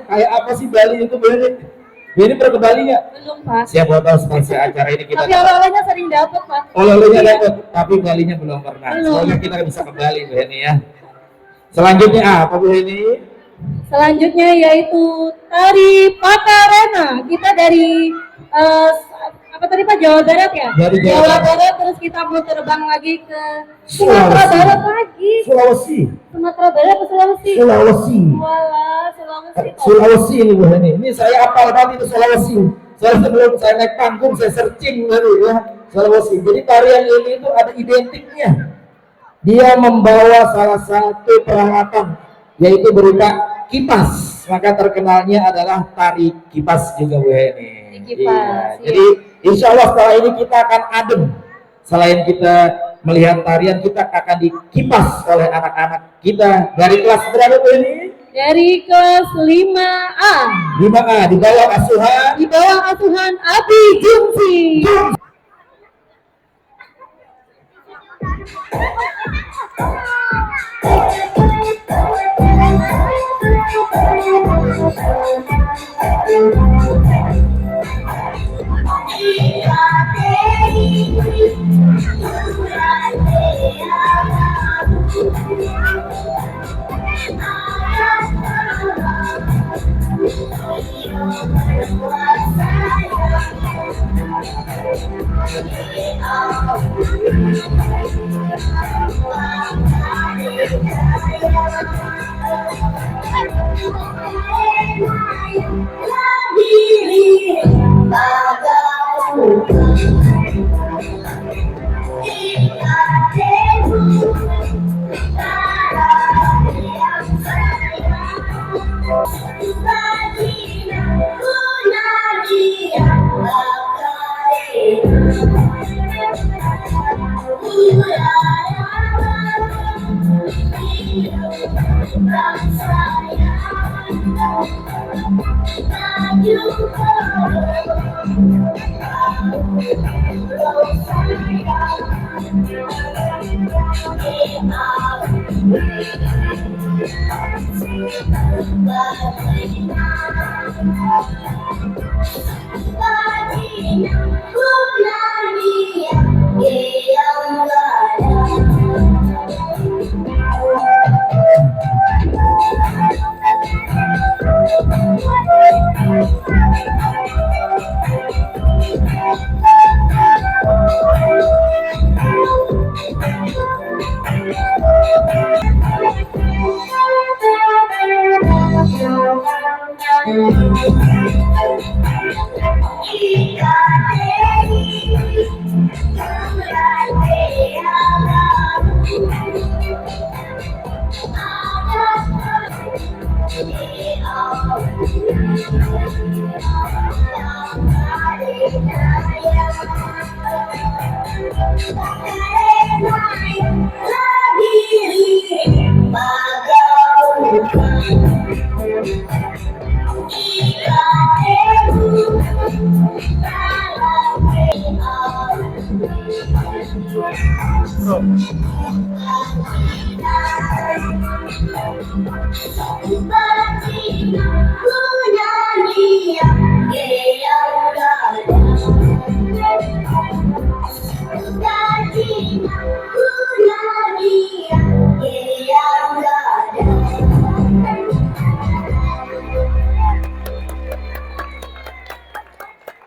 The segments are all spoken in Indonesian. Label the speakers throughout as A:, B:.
A: Kayak apa sih Bali itu Bali? Ini pernah ke Bali nggak?
B: Belum, Pak.
A: Siap tahu sponsor acara ini kita.
B: Tapi oleh-olehnya sering dapat, Pak.
A: Oleh-olehnya dapat, tapi Balinya belum pernah. Semoga kita bisa ke Bali Bu Heni ya. Selanjutnya apa Bu Heni?
B: Selanjutnya yaitu tari Pakarena. Kita dari apa tadi Pak, Jawa Barat ya?
A: Dari Jawa
B: Barat, terus kita mau terbang lagi ke Sumatera Barat lagi. Sumatera Barat atau Sulawesi?
A: Sulawesi.
B: Walah, Sulawesi.
A: Sulawesi ini Bu Heni. Ini saya apal banget itu Sulawesi. Soalnya sebelum saya naik panggung saya searching tadi ya soal musik. Jadi tarian ini itu ada identiknya. Dia membawa salah satu peralatan yaitu berupa kipas. Maka terkenalnya adalah tari kipas juga Bu Heni.
B: Kipas,
A: Iya.
B: iya.
A: Jadi insya Allah setelah ini kita akan adem. Selain kita melihat tarian, kita akan dikipas oleh anak-anak kita dari kelas berapa Bu Heni?
B: Dari kelas 5A.
A: 5A di bawah asuhan
B: Di bawah asuhan Abi Jungsi.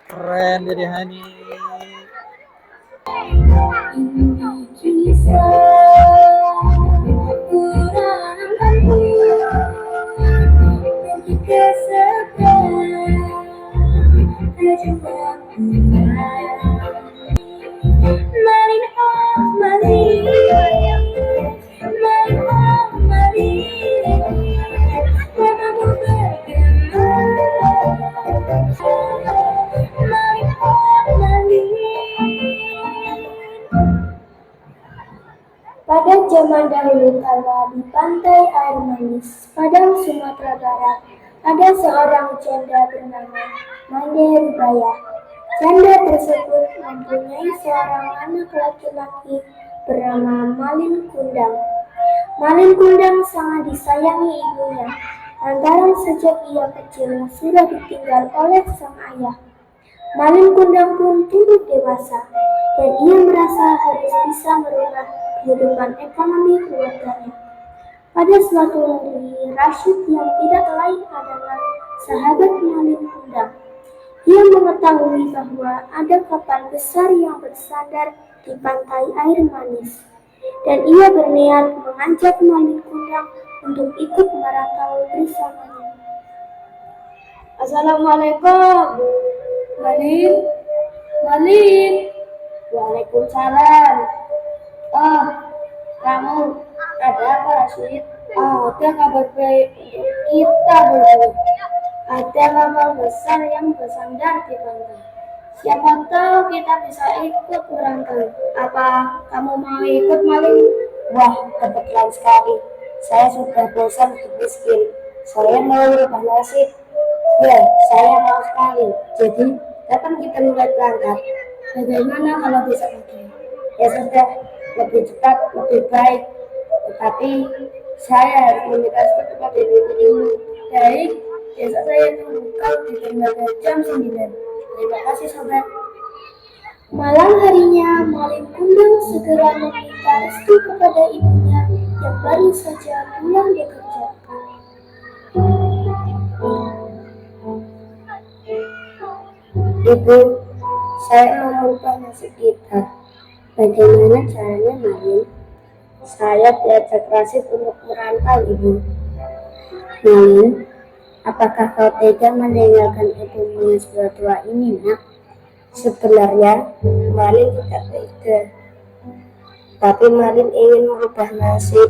C: Keren Dede Hani.
D: Pada zaman dahulu kala di pantai air manis, Padang, Sumatera Barat, ada seorang janda bernama Mande Rubaya. Janda tersebut mempunyai seorang anak laki-laki bernama Malin Kundang. Malin Kundang sangat disayangi ibunya, lantaran sejak ia kecil sudah ditinggal oleh sang ayah. Malin Kundang pun tumbuh dewasa, dan ia merasa harus bisa merubah kehidupan ekonomi keluarganya. Pada suatu hari, Rashid yang tidak lain adalah sahabat Malin Kundang. Ia mengetahui bahwa ada kapal besar yang bersandar di pantai air manis, dan ia berniat mengajak Malin Kundang untuk ikut merantau bersamanya. Assalamualaikum. Malin, Malin. Waalaikumsalam. Oh, kamu ada apa, Rashid? Ada kabar baik untuk kita berdua. Ada kapal besar yang bersandar di pantai. Siapa tahu kita bisa ikut merantau. Apa kamu mau ikut, Malin? Wah, kebetulan sekali. Saya sudah bosan hidup miskin. Saya mau merubah nasib. Ya, saya mau sekali. Jadi, kapan kita mulai berangkat? Bagaimana kalau besok pagi? Ya sudah, lebih cepat, lebih baik. Tetapi, saya harus meminta kepada ibu dulu. Baik, besok saya tunggu kau di dermaga jam 9. Terima kasih, sobat. Malam harinya, Malin Kundang segera meminta restu kepada ibunya yang baru saja pulang bekerja. Ibu, saya mau merubah nasib kita. Bagaimana caranya, Malin? Saya diajak Rashid untuk merantau, Ibu. Malin, apakah kau tega meninggalkan ibumu yang sudah tua ini, Nak? Sebenarnya, Malin tidak tega. Tapi Malin ingin merubah nasib.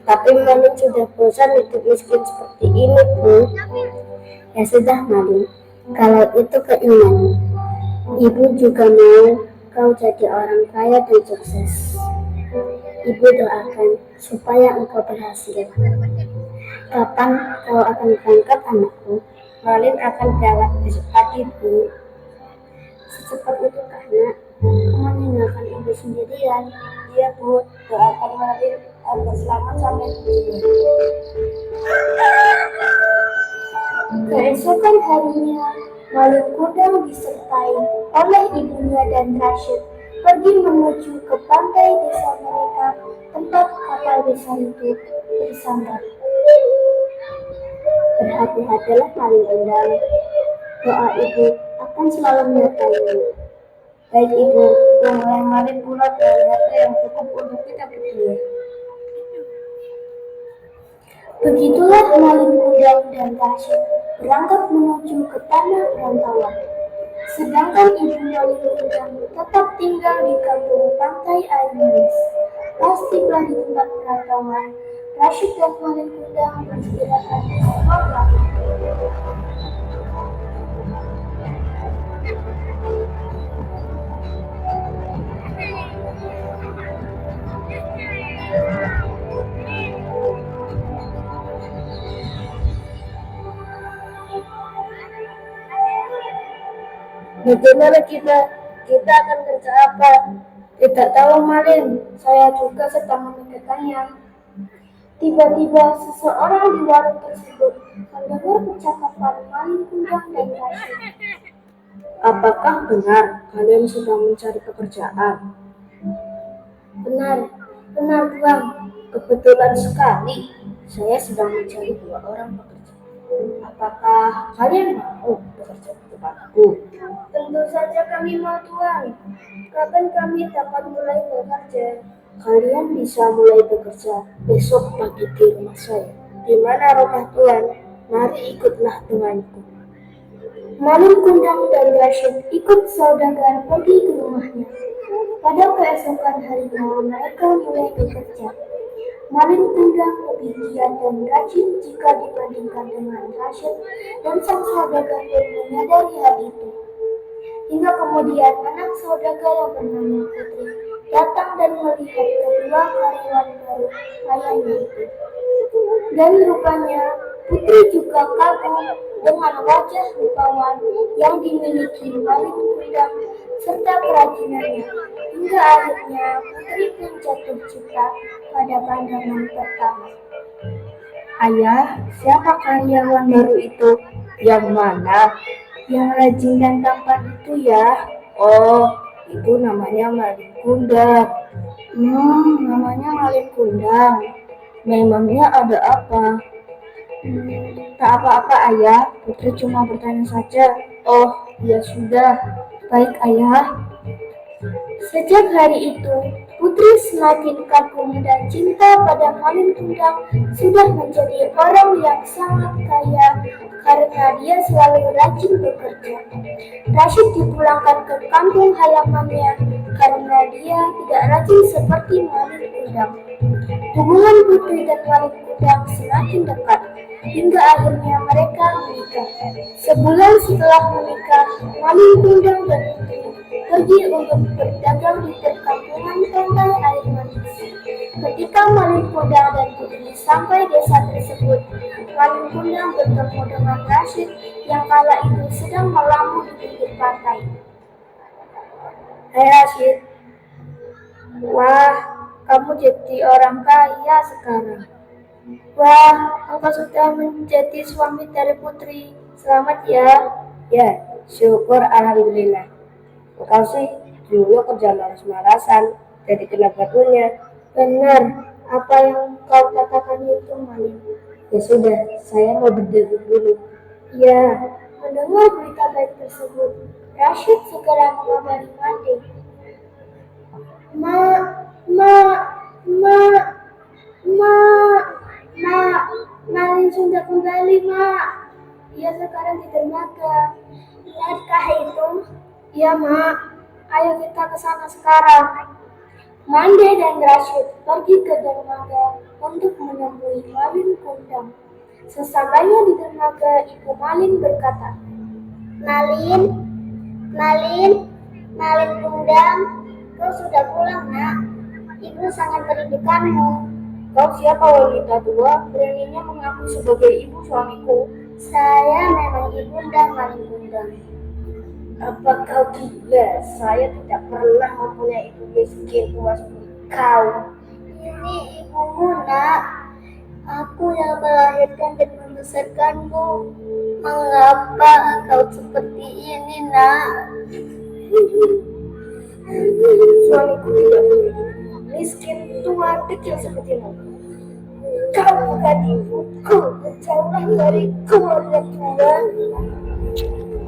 D: Tapi Malin sudah bosan hidup miskin seperti ini, Bu. Ya sudah, Malin. Kalau itu keinginanmu, Ibu juga mau kau jadi orang kaya dan sukses. Ibu doakan supaya engkau berhasil. Kapan kau akan berangkat, anakku? Malin akan berangkat besok pagi, Bu. Secepat itu karena kamu meninggalkan ibu sendirian. Iya, Bu. Doakan Malin agar selamat sampai tujuan. Keesokan harinya, Malin Kundang disertai oleh ibunya dan Rashid pergi menuju ke pantai desa mereka, tempat kapal besar itu bersandar. Berhati-hatilah, Malin Kundang. Doa ibu akan selalu menyertaimu. Baik, Ibu, mulai Malin pula dengan harta yang cukup untuk kita berdua. Begitulah Malin Kundang dan Rashid berangkat menuju ke tanah perantauan. Sedangkan ibu Malin Kundang tetap tinggal di kampung pantai air manis. Pas tiba di tempat perantauan, Rashid dan Malin Kundang beristirahat di sekolah. Bagaimana kita akan kerja apa? Tidak tahu, Malin. Saya juga sedang memikirkannya. Tiba-tiba seseorang di warung tersebut mendengar percakapan Malin Kundang dan Rashid. Apakah benar kalian sedang mencari pekerjaan? Benar, Tuan. Kebetulan sekali saya sedang mencari 2 orang pekerja. Apakah kalian mau bekerja di tempatku? Tentu saja kami mau, Tuan. Kapan kami dapat mulai bekerja? Kalian bisa mulai bekerja besok pagi di rumah saya. Di mana rumah Tuan? Mari ikutlah denganku. Malin Kundang dan Rashid ikut saudagar pergi ke rumahnya. Pada keesokan harinya mereka mulai bekerja. Malin Kundang lebih giat dan rajin jika dibandingkan dengan Rashid, dan sang saudagar pun menyadari hal itu. Hingga kemudian anak saudagar yang bernama Putri datang dan melihat kedua karyawan baru ayahnya itu. Dan rupanya Putri juga kagum dengan wajah rupawan yang dimiliki Malin Kundang serta kerajinannya. Hingga akhirnya Putri pun jatuh cinta pada pandangan pertama. Ayah, siapa karyawan baru itu? Yang mana? Yang rajin dan tampan itu, ya? Oh, itu namanya Malin Kundang. Namanya Malin Kundang. Memangnya ada apa? Tak apa-apa, Ayah. Putri cuma bertanya saja. Oh, ya sudah. Baik, Ayah. Sejak hari itu, Putri semakin kagum dan cinta pada Malin Kundang sudah menjadi orang yang sangat kaya karena dia selalu rajin bekerja. Rashid dipulangkan ke kampung halamannya karena dia tidak rajin seperti Malin Kundang. Hubungan Putri dan Malin Kundang semakin dekat hingga akhirnya mereka menikah. Sebulan setelah menikah, Malin Kundang dan Putri pergi untuk berdagang di perkampungan pantai air manis. Ketika Malin Kundang dan Putri sampai desa tersebut, Malin Kundang bertemu dengan Rashid yang kala itu sedang melamun di pinggir pantai. Hai Rashid, wah kamu jadi orang kaya sekarang. Wah, engkau sudah menjadi suami dari Putri. Selamat ya. Ya, syukur alhamdulillah. Engkau sih dulu kerja malas-malasan, jadi kena batunya. Benar, apa yang kau katakan itu Malin? Ya sudah, saya mau berdagang dulu. Ya, mendengar berita baik tersebut, Rashid segera mengabari Made. Malin sudah kembali, Mak. Ia sekarang di dermaga. Benarkah itu? Ya, Mak. Ayo kita ke sana sekarang. Mande dan Rashid pergi ke dermaga untuk menemui Malin Kundang. Sesampainya di dermaga, Ibu Malin berkata, Malin Kundang, kau sudah pulang, Nak. Ibu sangat merindukanmu. Kau siapa wanita tua beraninya mengaku sebagai ibu suamiku? Saya memang ibunda Malin Kundang. Apa kau gila? Saya tidak pernah mempunyai ibu miskin tua seperti kau. Ini ibumu, Nak. Aku yang melahirkan dan membesarkanmu. Mengapa kau seperti ini, Nak? Suamiku tidak miskin, tua, kecil sepertimu. Kau bukan ibuku, jauhlah dari keluarga tua.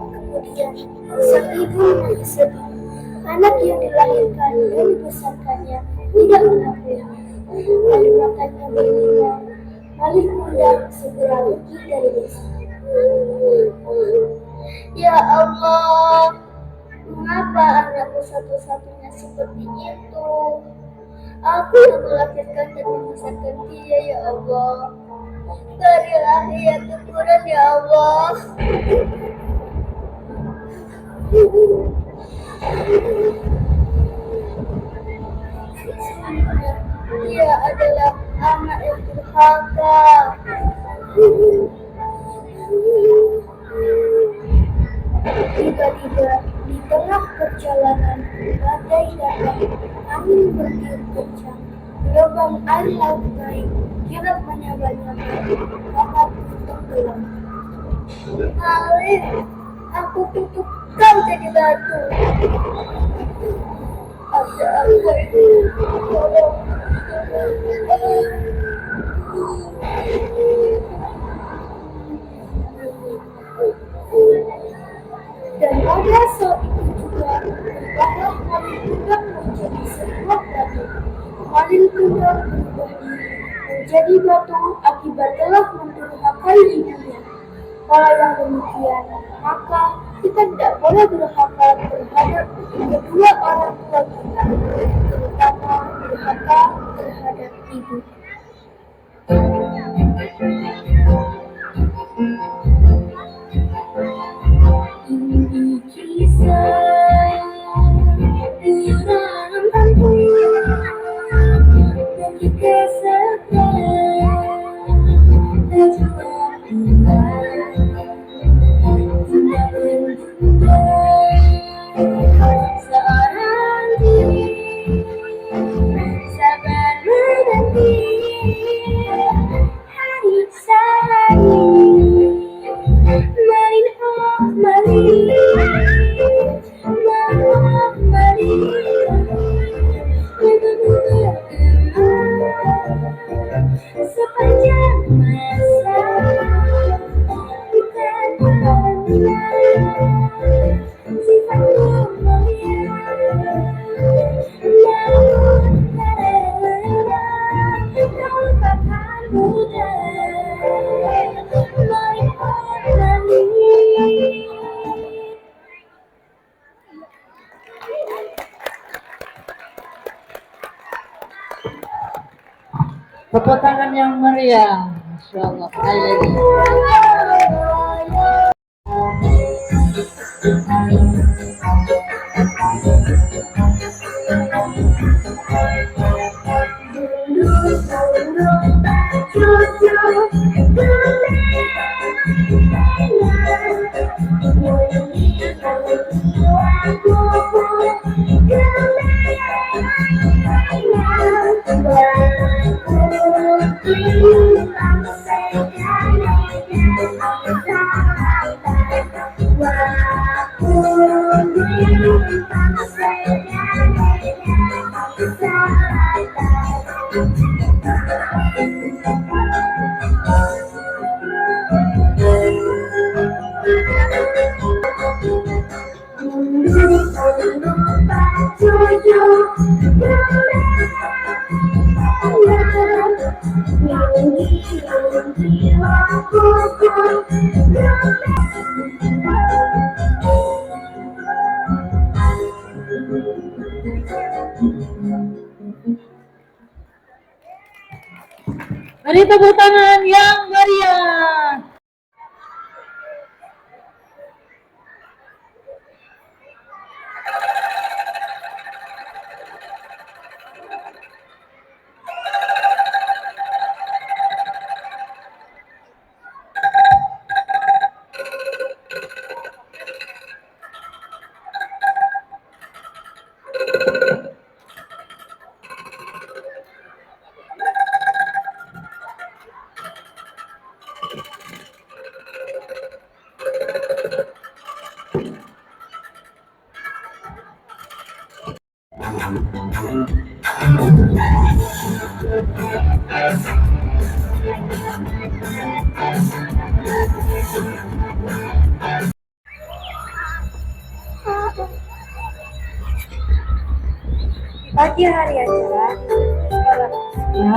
D: Kemudian sang ibu menangis sedih. Anak yang dilahirkan dan dibesarkannya tidak mengakui. Air matanya berlinang. Malin Kundang segera pergi dari desa. Ya Allah, mengapa anakku satu-satunya seperti itu? Aku yang melahirkan dan membesarkan dia, ya Allah. Berilah dia keturunan, ya Allah. Dia adalah anak yang durhaka. Tiba-tiba di tengah perjalanan badai datang, angin bertiup kencang, gelombang air laut naik, kirap menyaba-nyaba, kapal tenggelam. Malin, aku tutup kau jadi batu. Ada apa ini? Tolong. Dan pada saat itu juga berubahlah Malin Kundang menjadi sebuah batu. Malin Kundang berubah diri menjadi batu akibat telah mendurhakai ibunya. Kalau yang demikian, maka kita tidak boleh durhaka terhadap kedua orang tua kita, terutama durhaka terhadap ibu. Ini kisah orang kampung dan dikisahkan terjual seorang diri sabar menanti.
B: Tepuk tangan yang meriah. Masya Allah. Sekali lagi. Beri tepuk tangan yang meriah.
D: Pagi hari acara sekolahnya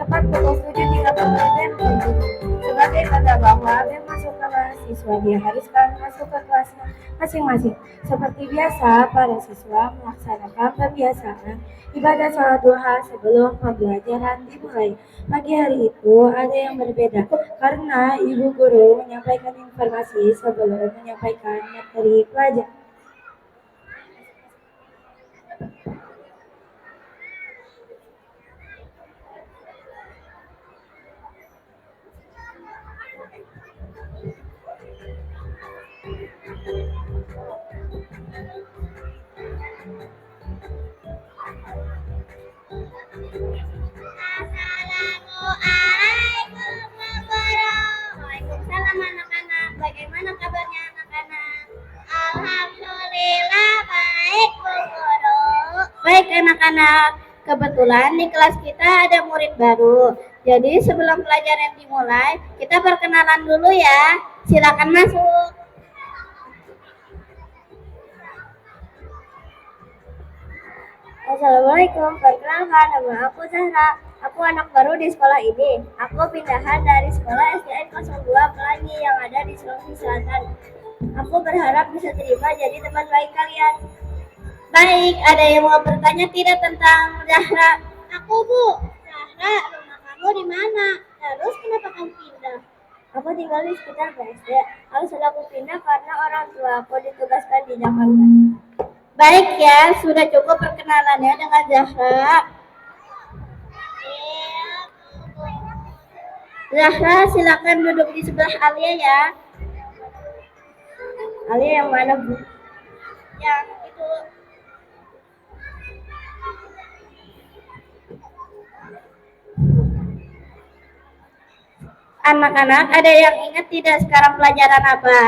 D: tepat pukul 7.30 dan sebagai tanda bahwa Abel masuk ke kelas siswa diharuskan masuk ke kelasnya masing-masing. Seperti biasa, para siswa melaksanakan pembiasaan ibadah sholat duha sebelum pembelajaran dimulai. Pagi hari itu ada yang berbeda karena ibu guru menyampaikan informasi sebelum menyampaikan materi pelajaran.
E: Assalamualaikum warahmatullahi. Waalaikumsalam anak-anak. Bagaimana kabarnya anak-anak? Alhamdulillah baik Bu Guru. Baik anak-anak. Kebetulan di kelas kita ada murid baru. Jadi sebelum pelajaran dimulai, kita perkenalan dulu ya. Silakan masuk.
D: Assalamualaikum, perkenalkan nama aku Zahra. Aku anak baru di sekolah ini. Aku pindahan dari sekolah SDN 02 Pelangi yang ada di Sulawesi Selatan. Aku berharap bisa terima jadi teman baik kalian.
E: Baik, ada yang mau bertanya tidak tentang Zahra? Aku Bu. Zahra, rumah kamu di mana? Terus kenapa kamu pindah?
D: Aku tinggal di sekitar BSD. Alasan aku pindah karena orang tua aku ditugaskan di Jakarta.
E: Baik ya, sudah cukup perkenalannya dengan Zahra. Zahra, silakan duduk di sebelah Alia ya.
D: Alia yang mana, Bu?
E: Yang itu. Anak-anak, ada yang ingat tidak sekarang pelajaran apa?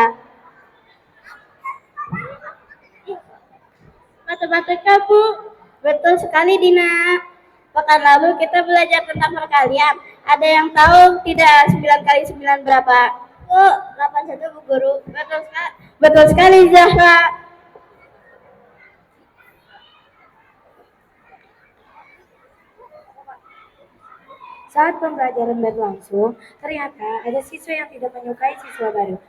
E: Matematika, Bu. Betul sekali, Dina. Pekan lalu kita belajar tentang perkalian. Ada yang tahu tidak 9 kali 9 berapa?
D: Bu, 81 Bu Guru.
E: Betul sekali, Zahra.
D: Saat pembelajaran berlangsung, ternyata ada siswa yang tidak menyukai siswa baru.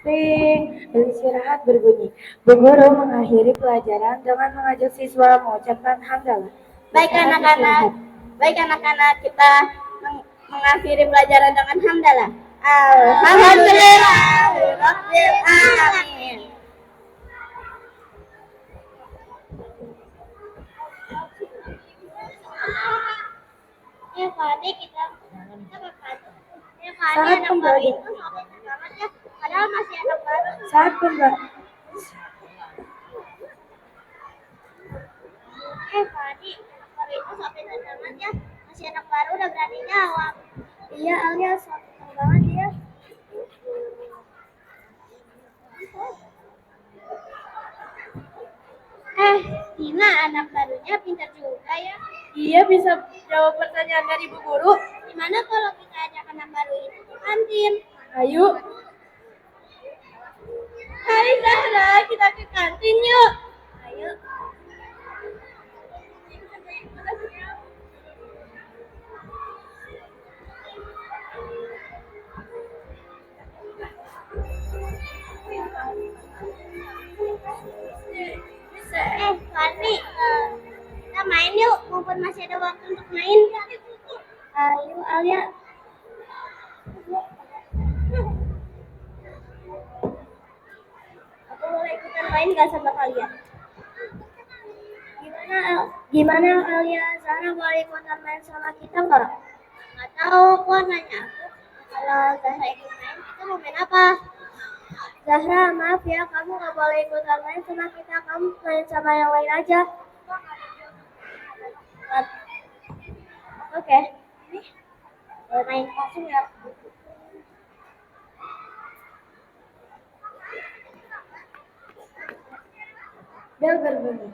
D: Ring, bel istirahat berbunyi. Bu Guru mengakhiri pelajaran dengan mengajak siswa mengucapkan hamdalah.
E: Baik anak-anak, kita mengakhiri pelajaran dengan hamdalah. Alhamdulillah rabbil alamin. Ya Fadi, kita ya Fadi,
D: Saat
E: anak baru
D: kembali.
E: itu soalnya banget ya, padahal masih anak baru.
D: Saat pembak
E: Fadi, anak baru itu soalnya banget ya, masih anak baru udah berani jawab. Iya Alia, soalnya banget ya. Tina anak barunya pintar juga ya.
B: Iya, bisa jawab pertanyaan dari Ibu Guru.
E: Gimana kalau kita ajak anak baru itu ke kantin?
B: Ayo.
E: Hai Zahra, kita ke kantin yuk. Ayo. Fadli, kita main yuk, mumpung masih ada waktu untuk main. Ayo, Alia. Aku boleh ikutan main gak sama kalian? Gimana Alia, Zahra boleh ikutan main sama kita nggak? Nggak tahu, kok nanya aku. Kalau Zahra ikut main, kita mau main apa? Zahra, maaf ya, kamu nggak boleh ikutan main sama kita. Kamu main sama yang lain aja. Oke. Boleh main langsung ya.
D: bel berbunyi.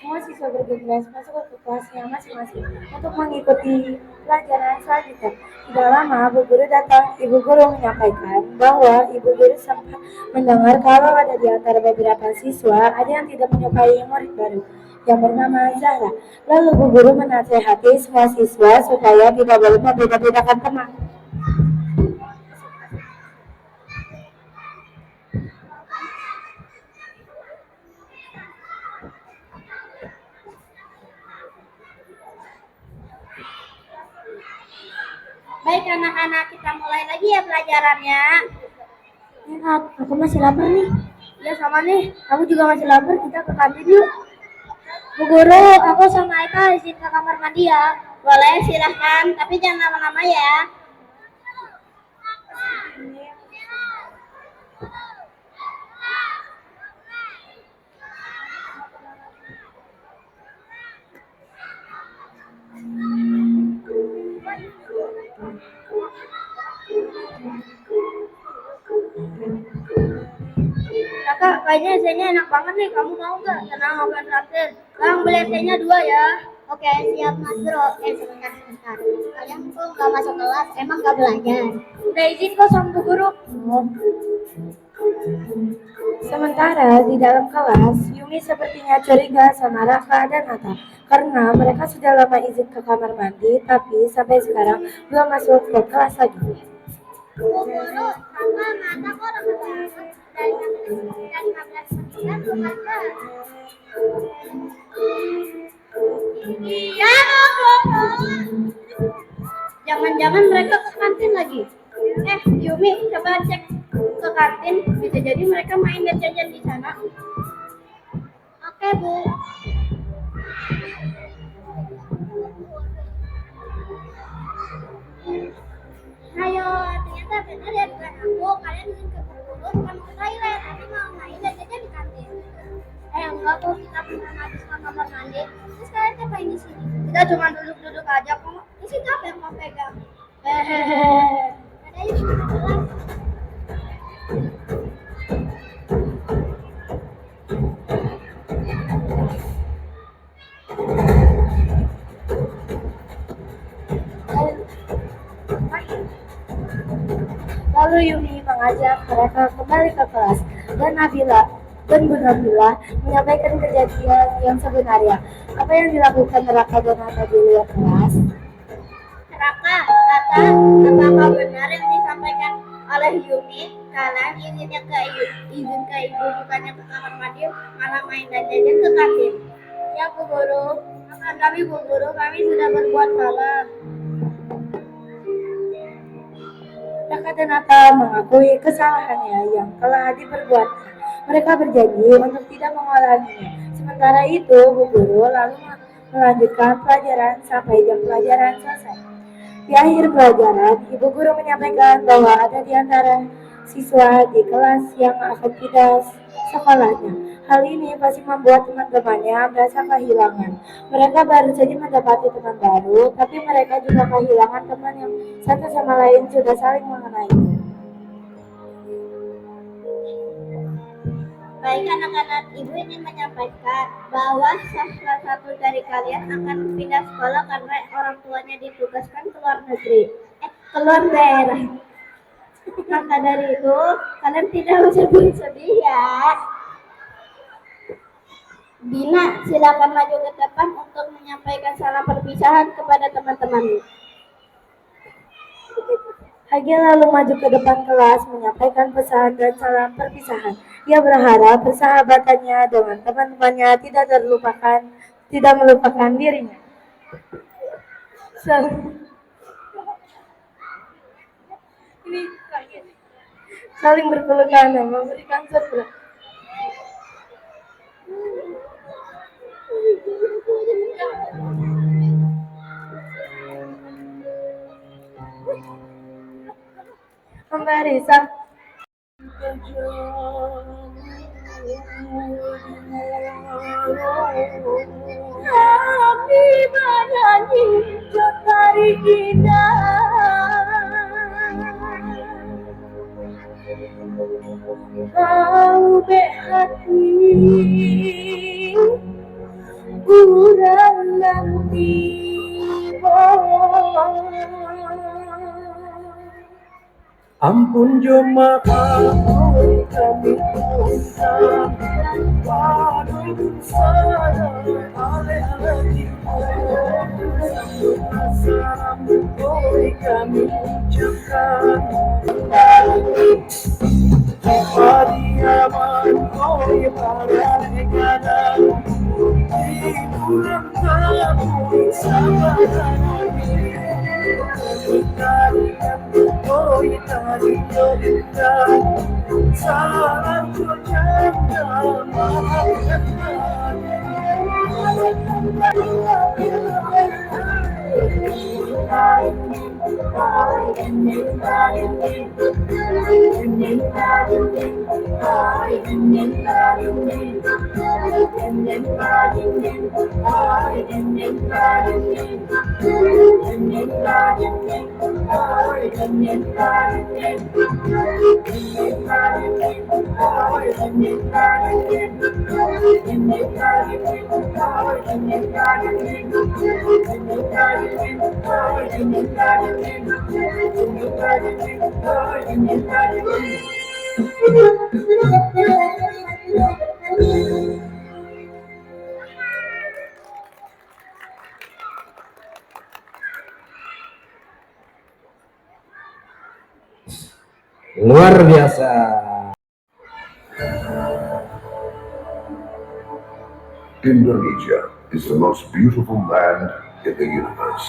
D: Semua siswa bergegas masuk ke kelasnya masing-masing untuk mengikuti pelajaran selanjutnya. Tidak lama, Bu Guru datang. Ibu Guru menyampaikan bahwa Ibu Guru sempat mendengar kalau ada di antara beberapa siswa ada yang tidak menyukai murid baru yang bernama Zahra. Lalu Bu Guru menasihati semua siswa supaya tidak boleh membeda-bedakan teman.
E: Baik anak-anak, kita mulai lagi ya pelajarannya.
D: Enak, aku masih lapar nih.
E: Ya sama nih.
D: Aku juga masih lapar, kita ke kantin yuk.
E: Bu Guru, aku sama Eka izin ke kamar mandi ya. Boleh, silahkan. Tapi jangan lama-lama ya. Kakak, kayaknya esenya enak banget nih. Kamu mau nggak? Tenang, aku akan traktir. Bang, beli esenya 2 ya. Oke, siap Mas Bro. Sebentar. Kalian kok nggak masuk kelas? Emang nggak belajar? Udah izin kok sama Bu Guru.
D: Sementara di dalam kelas, Yumi sepertinya curiga sama Rafa dan Nata karena mereka sudah lama izin ke kamar mandi, tapi sampai sekarang belum masuk ke kelas lagi.
E: Bu Guru, sama Mata kok udah banget. Dari 15 menit belum ada. Iya, Bu Guru. Jangan-jangan mereka ke kantin lagi. Yumi, coba cek ke kantin. Bisa jadi mereka main dan jajan di sana. Oke, Bu. Ayo, ternyata benar ya bukan aku. Kalian izin ke Bu Guru bukan ke toilet, tapi mau main dan jajan di kantin. Enggak kok, kita pernah habis ke kamar mandi. Terus kalian ngapain di sini? Kita cuma duduk-duduk aja kok. Di situ apa yang mau pegang? Ada yuk kita pulang.
D: Lalu Yumi mengajak mereka kembali ke kelas dan Bu Nabila menyampaikan kejadian yang sebenarnya. Apa yang dilakukan Raka dan Nata di luar kelas?
E: Raka, Tata, apakah benar yang disampaikan oleh Yumi. Kalian izin ke ibu bukannya ke kamar mandi, malah main dan jajan ke kantin. Ya Bu Guru, maafkan kami Bu Guru, kami sudah berbuat salah.
D: Raka dan Atta mengakui kesalahannya yang telah diperbuatnya. Mereka berjanji untuk tidak mengulanginya. Sementara itu, Bu Guru lalu melanjutkan pelajaran sampai jam pelajaran selesai. Di akhir pelajaran, Ibu Guru menyampaikan bahwa ada di antara siswa di kelas yang akan pindah sekolahnya. Hal ini pasti membuat teman-temannya merasa kehilangan. Mereka baru saja mendapati teman baru, tapi mereka juga kehilangan teman yang satu sama lain sudah saling mengenai.
E: Baik anak-anak, Ibu ingin menyampaikan bahwa salah satu dari kalian akan pindah sekolah karena orang tuanya ditugaskan ke luar negeri, keluar daerah. Maka dari itu, kalian tidak usah bersedih ya. Dina, silakan maju ke depan untuk menyampaikan salam perpisahan kepada teman-teman.
D: Hagi lalu maju ke depan kelas menyampaikan pesan dan salam perpisahan. Dia berharap persahabatannya dengan teman-temannya tidak melupakan dirinya. Saling berpelukan dan memberikan surprise. Memberi kami menyanyi Jotari kau behati kurang nanti
C: Ampun joma kami undang Waduh salam ale-ale salam kami ucapkan Padiaman koi para negara Di bulan kamu sabaran Tarikan koi tarikan Salam kujanda maafkan
A: Luar biasa.
F: Indonesia is the most beautiful land in the universe.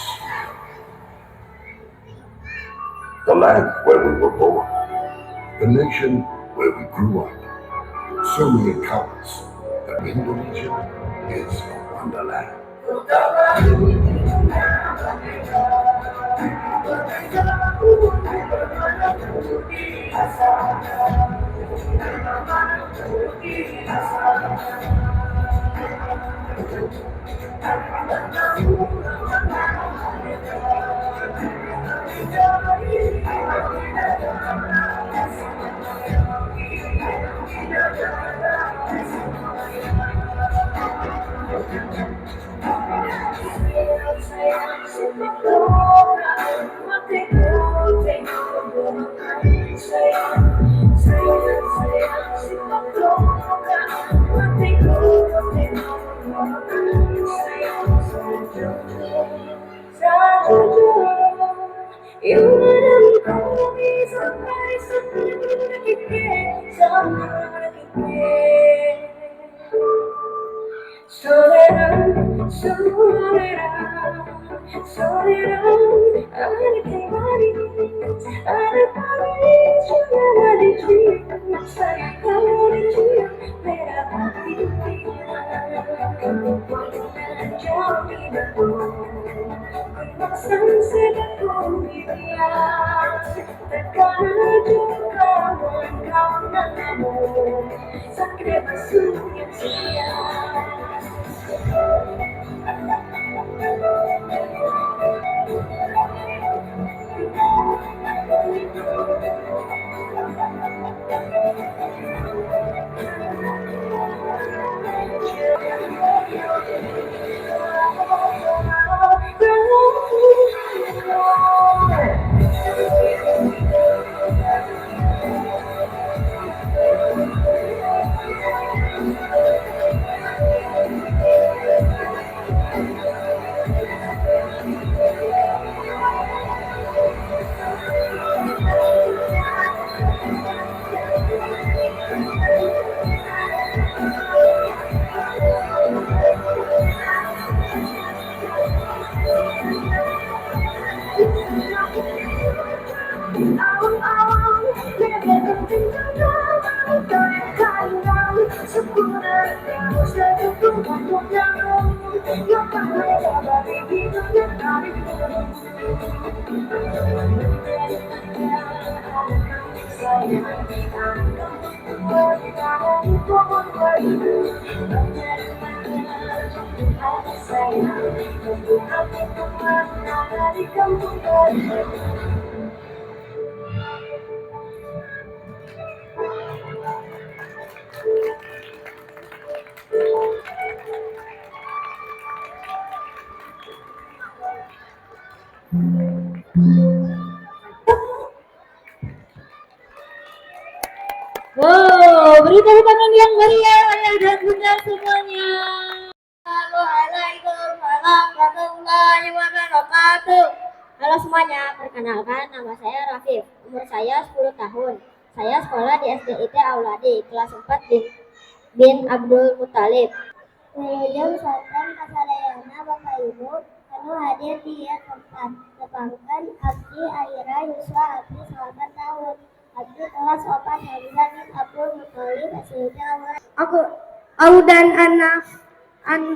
F: The land where we were born, the nation where we grew up. So many colors, but Indonesia is a wonderland.
D: You
C: Soledad, soledad, soledad, ada kembali, ada kembali, sudah dicium, sayang kalau dicium, merah hati jauh di depan, kemasan sedang kulihat, terkadang juga kau namun, sakit basuh yang siap.
B: Wow, beri tepuk tangan yang meriah ayah dan bunda semuanya.
E: Assalamualaikum warahmatullahi wabarakatuh. Halo semuanya, perkenalkan nama saya Rafif. Umur saya 10 tahun. Saya sekolah di SDIT Auladi, kelas 4 bin Abdul Muthalib. Wilujeng Sultan Kasadayana Bapak Ibu, anu hadir di tempat. Tepangkan Abdi Aira Yuswa Abdi 8 tahun. Abdi kelas 4 Hamzah bin Abdul Muthalib SDIT Auladi. Audan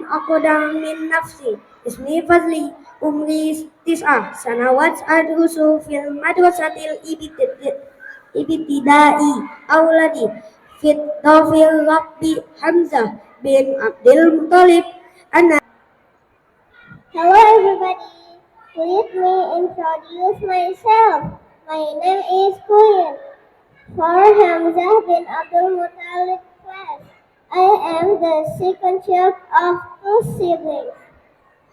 E: aku min nafsi ismi fadli umri tis'ah sanawat adrusu fil madrasatil ibtidai auladi fit tawfil rabbi Hamzah bin Abdul Muthalib. Hello everybody, let me introduce myself. My name is Queen for Hamzah bin Abdul Muthalib class. I am the second child of 2 siblings.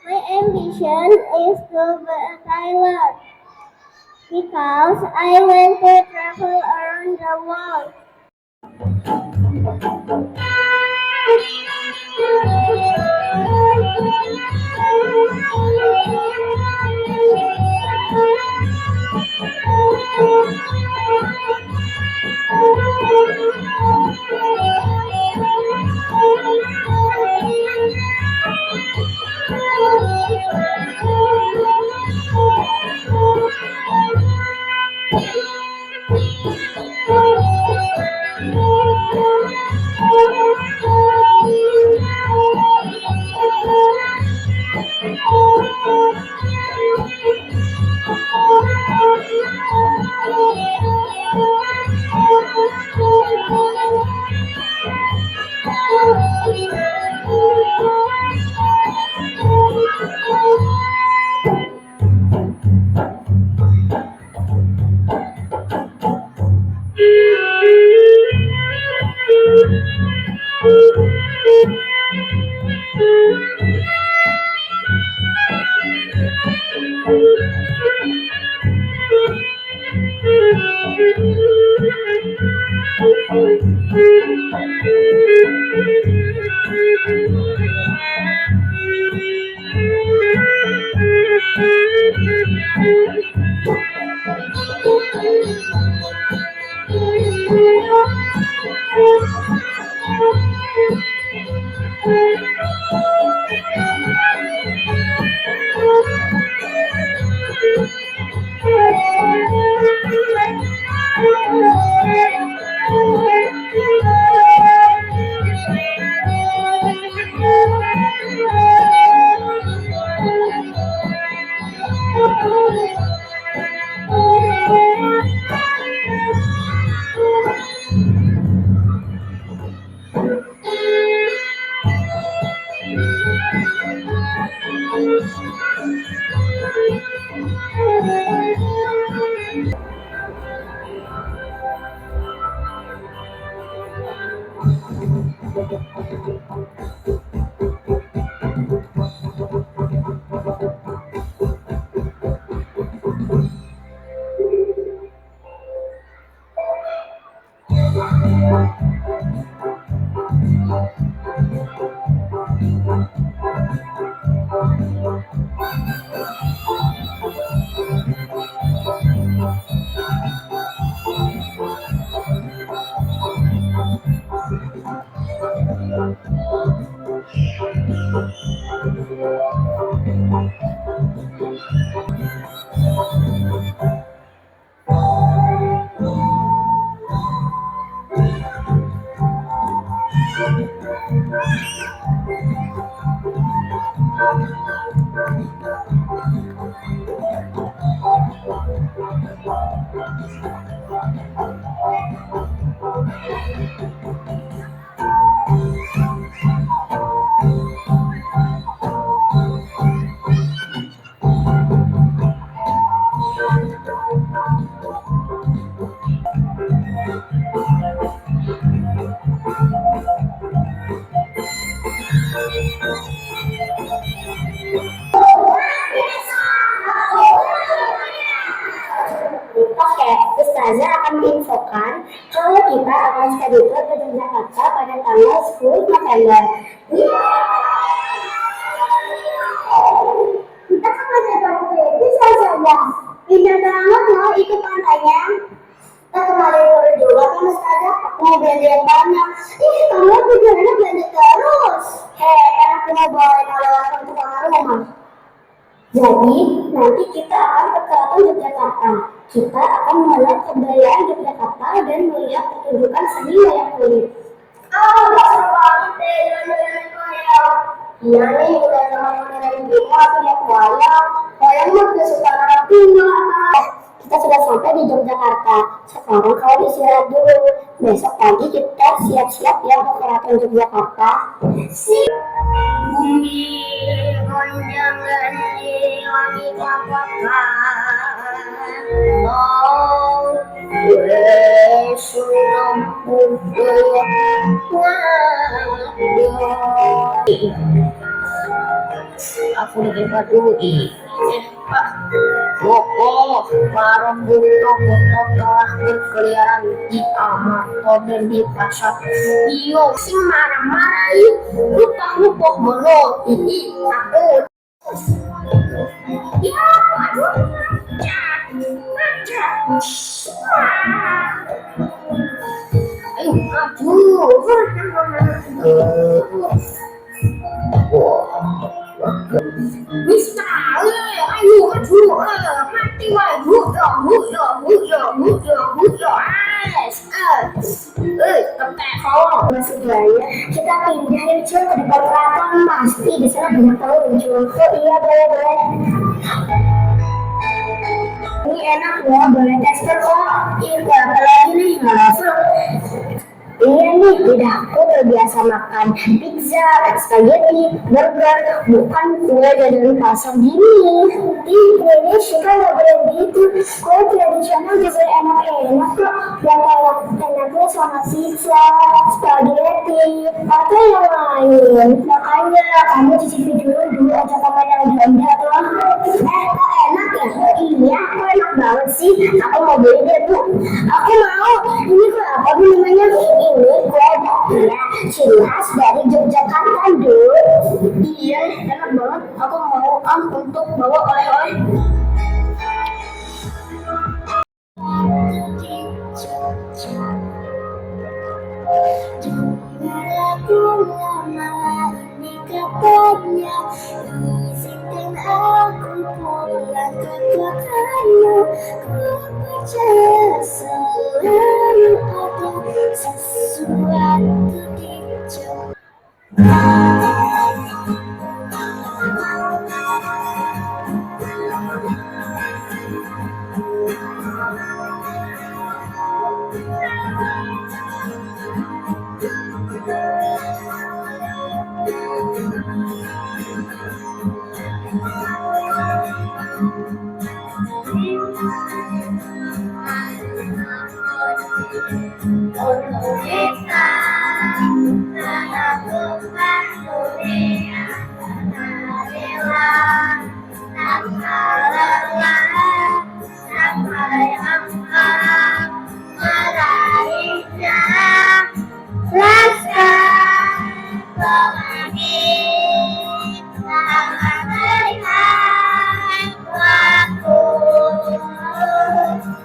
E: My ambition is to be a pilot because I want to travel around the world.
D: Oke, Ustazah akan menginfokan kalau kita akan study tour ke Yogyakarta pada tanggal 10 November. Kita kan ada pantai itu saja. Indah banget mau ikut pantainya. Kita kemarin baru juga kan Ustazah, aku mau belanja yang banyak. Kamu tujuannya belanja terus. Kan aku mau bawain oleh-oleh untuk orang rumah. Jadi, nanti kita akan ke Keraton Yogyakarta. Kita akan melihat kebudayaan Yogyakarta dan melihat pertunjukan seni wayang kulit. Seru banget deh jalan-jalan wayang. Iya nih, udah sama dari Bimo aku lihat wayang. Wayang mah udah suka nanti kita sudah sampai di Yogyakarta. Sekarang kalian istirahat dulu. Besok pagi kita siap-siap ya ke Keraton Yogyakarta. Bumi gonjangan di langit lapangan. Oh, sudah aku dipadui. Pokok para budak telah berkeliaran di Amarto dan di pasar. Iyo sing marah-marah yuk, lupa-lupa melot ini aku. Ya, aduh, bisa, ayo, mati masih banyak. Kita pindah ya cuy ke depan keraton, pasti di sana banyak tahu lucu. Iya boleh. Ini enak loh, boleh tester kok. Iya, apalagi nih langsung. Iya nih, lidahku terbiasa makan pizza, spaghetti, burger, bukan kue dari pasar gini. Di Indonesia kan nggak boleh gitu. Kue tradisional juga enak-enak kok. Yang kayak enaknya sama pizza, spaghetti, atau yang lain. Makanya kamu cicipi dulu aja kamu yang ganda tuh. Kok enak ya? Iya, kok enak banget sih. Aku mau beli deh bu. Aku mau. Ini kok apa namanya? Ini kue bakpia ciri khas dari Yogyakarta, Dul. Iya, enak banget. Aku mau untuk bawa oleh-oleh. Lagu lama ini katanya izinkan aku pulang ke kotamu. Ku percaya selalu ada sesuatu di Jogja.
E: lelah sampai engkau meraihnya. Laskar pelangi tak melihat waktu,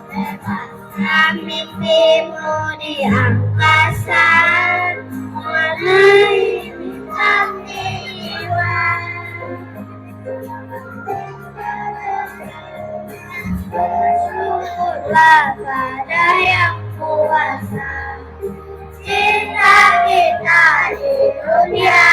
E: bebaskan mimpimu di angkasa, meraih bintang jiwa. Bersyukurlah pada yang kuasa, cinta kita di dunia.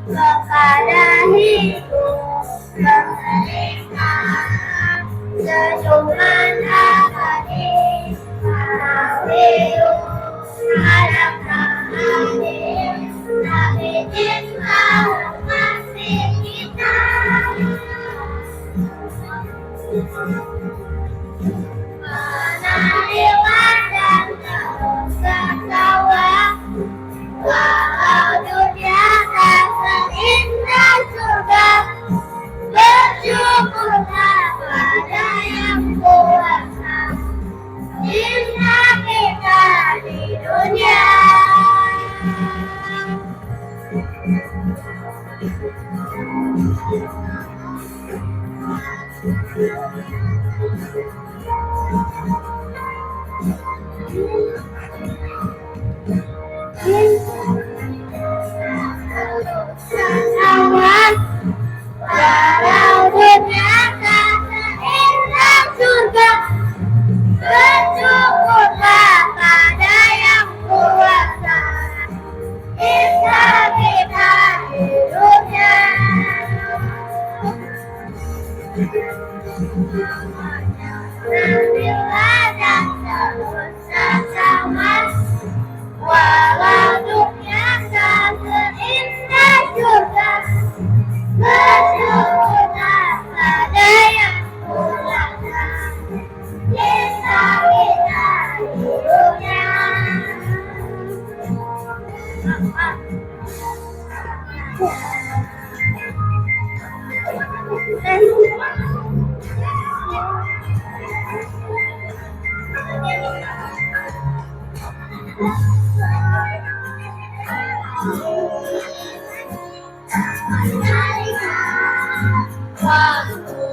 E: Kepada hidup mereka senyuman abadi, walau hidup hadap hadir, tapi cinta masih kita. Menarilah dan terus tertawa, walau dunia tak seindah surga. Bersyukurlah pada yang kuasa, cinta kita di dunia. Kawan, walau dunia tak seindah surga. Bersyukurlah pada yang kuasa, cinta kita di dunia. Menarilah dan terus bersama, walau dunia tak seindah surga. Bersyukurlah pada yang kuasa, cinta kita di dunia. Waktu